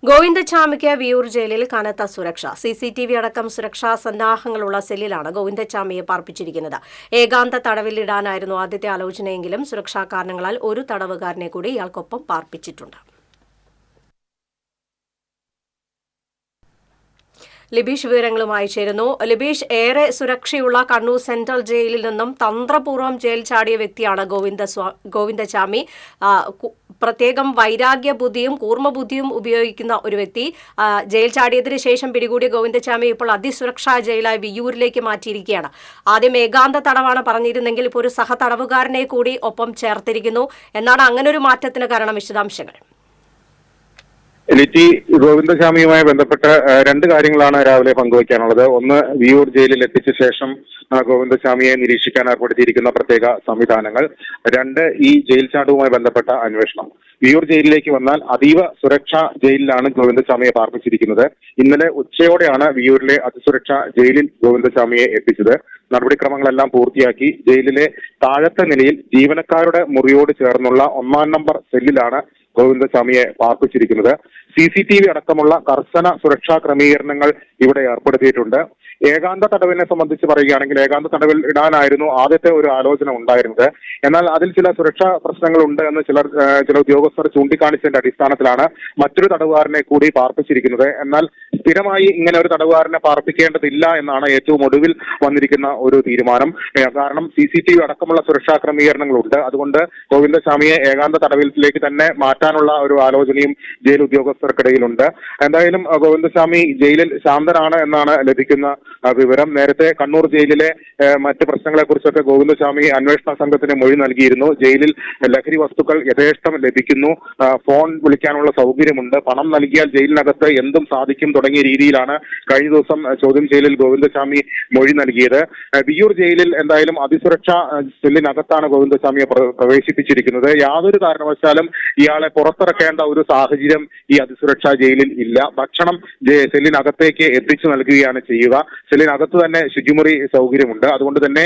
ഗോവിന്ദചാമിക്ക് വിയൂർ ജയിലിൽ കനത്ത സുരക്ഷ. CCTV അടക്കം സുരക്ഷാ സന്നാഹങ്ങളുള്ള സെല്ലിലാണ് ഗോവിന്ദചാമിയെ പാർപ്പിച്ചിരിക്കുന്നത്. ഏകാന്ത തടവിലിടാനായിരുന്നു ആദ്യത്തെ ആലോചനയെങ്കിലും സുരക്ഷാ കാരണങ്ങളാൽ ഒരു തടവുകാരനെ കൂടി ഇയാൾക്കൊപ്പം പാർപ്പിച്ചിട്ടുണ്ട്. ലിബീഷ് വിവരങ്ങളുമായി ചേരുന്നു. ലിബീഷ്, ഏറെ സുരക്ഷയുള്ള കണ്ണൂർ സെൻട്രൽ ജയിലിൽ നിന്നും തന്ത്രപൂർവ്വം ജയിൽ ചാടിയ വ്യക്തിയാണ് ഗോവിന്ദചാമി. പ്രത്യേകം വൈരാഗ്യ ബുദ്ധിയും കൂർമ്മബുദ്ധിയും ഉപയോഗിക്കുന്ന ഒരു വ്യക്തി. ജയിൽ ചാടിയതിനു ശേഷം പിടികൂടിയ ഗോവിന്ദചാമി ഇപ്പോൾ അതിസുരക്ഷാ ജയിലായി വിയ്യൂരിലേക്ക് മാറ്റിയിരിക്കുകയാണ്. ആദ്യം ഏകാന്ത തടവാണ് പറഞ്ഞിരുന്നെങ്കിൽ ഇപ്പോൾ ഒരു സഹതടവുകാരനെ കൂടി ഒപ്പം ചേർത്തിരിക്കുന്നു. എന്നാണ് അങ്ങനെ ഒരു മാറ്റത്തിന് കാരണം? വിശദാംശങ്ങൾ. ലിറ്റി, ഗോവിന്ദചാമിയുമായി ബന്ധപ്പെട്ട് രണ്ട് കാര്യങ്ങളാണ് രാവിലെ പങ്കുവയ്ക്കാനുള്ളത്. ഒന്ന്, വിയൂർ ജയിലിൽ എത്തിച്ച ശേഷം ഗോവിന്ദചാമിയെ നിരീക്ഷിക്കാൻ ഏർപ്പെടുത്തിയിരിക്കുന്ന പ്രത്യേക സംവിധാനങ്ങൾ. രണ്ട്, ഈ ജയിൽ ചാട്ടവുമായി ബന്ധപ്പെട്ട അന്വേഷണം. വിയൂർ ജയിലിലേക്ക് വന്നാൽ അതീവ സുരക്ഷാ ജയിലിലാണ് ഗോവിന്ദചാമിയെ പാർപ്പിച്ചിരിക്കുന്നത്. ഇന്നലെ ഉച്ചയോടെയാണ് വിയൂരിലെ അതിസുരക്ഷാ ജയിലിൽ ഗോവിന്ദചാമിയെ എത്തിച്ചത്. നടപടിക്രമങ്ങളെല്ലാം പൂർത്തിയാക്കി ജയിലിലെ താഴത്തെ നിലയിൽ ജീവനക്കാരുടെ മുറിയോട് ചേർന്നുള്ള 1-ാം നമ്പർ സെല്ലിലാണ് ഗോവിന്ദചാമിയെ പാർപ്പിച്ചിരിക്കുന്നത്. CCTV അടക്കമുള്ള കർശന സുരക്ഷാ ക്രമീകരണങ്ങൾ ഇവിടെ ഏർപ്പെടുത്തിയിട്ടുണ്ട്. ഏകാന്ത തടവിനെ സംബന്ധിച്ച് പറയുകയാണെങ്കിൽ ഏകാന്ത തടവിൽ ഇടാനായിരുന്നു ആദ്യത്തെ ഒരു ആലോചന ഉണ്ടായിരുന്നത്. എന്നാൽ അതിൽ ചില സുരക്ഷാ പ്രശ്നങ്ങളുണ്ട് എന്ന് ചില ഉദ്യോഗസ്ഥർ ചൂണ്ടിക്കാണിച്ചതിന്റെ അടിസ്ഥാനത്തിലാണ് മറ്റൊരു തടവുകാരനെ കൂടി പാർപ്പിച്ചിരിക്കുന്നത്. എന്നാൽ സ്ഥിരമായി ഇങ്ങനെ ഒരു തടവുകാരനെ പാർപ്പിക്കേണ്ടതില്ല എന്നാണ് ഏറ്റവും ഒടുവിൽ വന്നിരിക്കുന്ന ഒരു തീരുമാനം. കാരണം CCTV അടക്കമുള്ള സുരക്ഷാ ക്രമീകരണങ്ങളുണ്ട്. അതുകൊണ്ട് ഗോവിന്ദചാമിയെ ഏകാന്ത തടവിലേക്ക് തന്നെ മാറ്റാനുള്ള ഒരു ആലോചനയും ജയിൽ ഉദ്യോഗസ്ഥർക്കിടയിലുണ്ട്. എന്തായാലും ഗോവിന്ദചാമി ജയിലിൽ ശാന്തനാണ് എന്നാണ് ലഭിക്കുന്ന വിവരം. നേരത്തെ കണ്ണൂർ ജയിലിലെ മറ്റ് പ്രശ്നങ്ങളെ കുറിച്ചൊക്കെ ഗോവിന്ദചാമി അന്വേഷണ സംഘത്തിന് മൊഴി നൽകിയിരുന്നു. ജയിലിൽ ലഹരി വസ്തുക്കൾ യഥേഷ്ടം ലഭിക്കുന്നു, ഫോൺ വിളിക്കാനുള്ള സൗകര്യമുണ്ട്, പണം നൽകിയാൽ ജയിലിനകത്ത് എന്തും സാധിക്കും തുടങ്ങിയ രീതിയിലാണ് കഴിഞ്ഞ ദിവസം ചോദ്യം ചെയ്യലിൽ ഗോവിന്ദചാമി മൊഴി നൽകിയത്. വിയൂർ ജയിലിൽ എന്തായാലും അതിസുരക്ഷാ സെല്ലിനകത്താണ് ഗോവിന്ദചാമിയെ പ്രവേശിപ്പിച്ചിരിക്കുന്നത്. യാതൊരു കാരണവശാലും ഇയാളെ പുറത്തിറക്കേണ്ട ഒരു സാഹചര്യം ഈ അതിസുരക്ഷാ ജയിലിൽ ഇല്ല. ഭക്ഷണം സെല്ലിനകത്തേക്ക് എത്തിച്ചു നൽകുകയാണ് ചെയ്യുക. സെല്ലിനകത്ത് തന്നെ ശുചിമുറി സൗകര്യമുണ്ട്. അതുകൊണ്ട് തന്നെ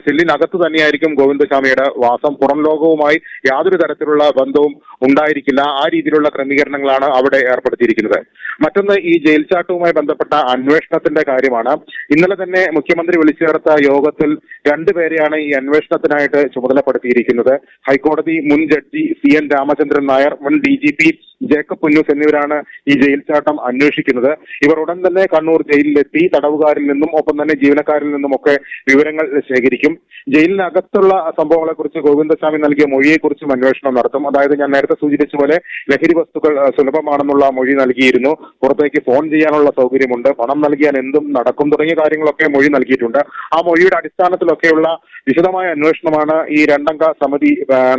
സെല്ലിനകത്ത് തന്നെയായിരിക്കും ഗോവിന്ദചാമിയുടെ വാസം. പുറം ലോകവുമായി യാതൊരു തരത്തിലുള്ള ബന്ധവും ഉണ്ടായിരിക്കില്ല. ആ രീതിയിലുള്ള ക്രമീകരണങ്ങളാണ് അവിടെ ഏർപ്പെടുത്തിയിരിക്കുന്നത്. മറ്റൊന്ന്, ഈ ജയിൽ ചാട്ടവുമായി ബന്ധപ്പെട്ട അന്വേഷണത്തിന്റെ കാര്യമാണ്. ഇന്നലെ തന്നെ മുഖ്യമന്ത്രി വിളിച്ചു ചേർത്ത യോഗത്തിൽ രണ്ടുപേരെയാണ് ഈ അന്വേഷണത്തിനായിട്ട് ചുമതലപ്പെടുത്തിയിരിക്കുന്നത്. ഹൈക്കോടതി മുൻ ജഡ്ജി CN രാമചന്ദ്രൻ നായർ, മുൻ DGP ജേക്കബ് പുന്നൂസ് എന്നിവരാണ് ഈ ജയിൽ ചാട്ടം അന്വേഷിക്കുന്നത്. ഇവർ ഉടൻ തന്നെ കണ്ണൂർ ജയിലിലെത്തി തടവുകാരിൽ നിന്നും ഒപ്പം തന്നെ ജീവനക്കാരിൽ നിന്നുമൊക്കെ വിവരങ്ങൾ ശേഖരിക്കും. ജയിലിനകത്തുള്ള സംഭവങ്ങളെക്കുറിച്ച് ഗോവിന്ദചാമി നൽകിയ മൊഴിയെക്കുറിച്ചും അന്വേഷണം നടത്തും. അതായത് ഞാൻ നേരത്തെ സൂചിപ്പിച്ച പോലെ ലഹരി വസ്തുക്കൾ സുലഭമാണെന്നുള്ള മൊഴി നൽകിയിരുന്നു. പുറത്തേക്ക് ഫോൺ ചെയ്യാനുള്ള സൗകര്യമുണ്ട്, പണം നൽകിയാൽ എന്തും നടക്കും തുടങ്ങിയ കാര്യങ്ങളൊക്കെ മൊഴി നൽകിയിട്ടുണ്ട്. ആ മൊഴിയുടെ അടിസ്ഥാനത്തിലൊക്കെയുള്ള വിശദമായ അന്വേഷണമാണ് ഈ രണ്ടംഗ സമിതി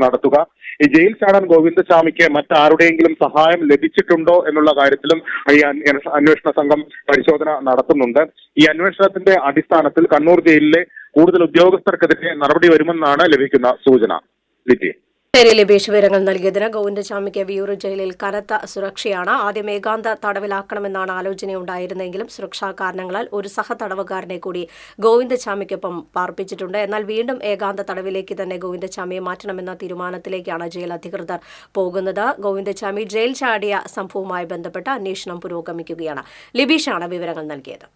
നടത്തുക. ഈ ജയിൽ ചാടാൻ ഗോവിന്ദചാമിക്ക് മറ്റാരുടെയെങ്കിലും സഹായം ലഭിച്ചിട്ടുണ്ടോ എന്നുള്ള കാര്യത്തിലും ഈ അന്വേഷണ സംഘം പരിശോധന നടത്തുന്നുണ്ട്. ഈ അന്വേഷണത്തിന്റെ അടിസ്ഥാനത്തിൽ കണ്ണൂർ ജയിലിലെ കൂടുതൽ ഉദ്യോഗസ്ഥർക്കെതിരെ നടപടി വരുമെന്നാണ് ലഭിക്കുന്ന സൂചന. ലിറ്റി. ശരി ലിബീഷ്, വിവരങ്ങൾ നൽകിയതിന്. ഗോവിന്ദചാമിക്ക് വിയൂർ ജയിലിൽ കനത്ത സുരക്ഷയാണ്. ആദ്യം ഏകാന്ത തടവിലാക്കണമെന്നാണ് ആലോചനയുണ്ടായിരുന്നെങ്കിലും സുരക്ഷാ കാരണങ്ങളാൽ ഒരു സഹതടവുകാരനെ കൂടി ഗോവിന്ദചാമിക്കൊപ്പം പാർപ്പിച്ചിട്ടുണ്ട്. എന്നാൽ വീണ്ടും ഏകാന്ത തടവിലേക്ക് തന്നെ ഗോവിന്ദചാമിയെ മാറ്റണമെന്ന തീരുമാനത്തിലേക്കാണ് ജയിൽ അധികൃതർ പോകുന്നത്. ഗോവിന്ദചാമി ജയിൽ ചാടിയ സംഭവവുമായി ബന്ധപ്പെട്ട് അന്വേഷണം പുരോഗമിക്കുകയാണ്. ലിബീഷാണ് വിവരങ്ങൾ നൽകിയത്.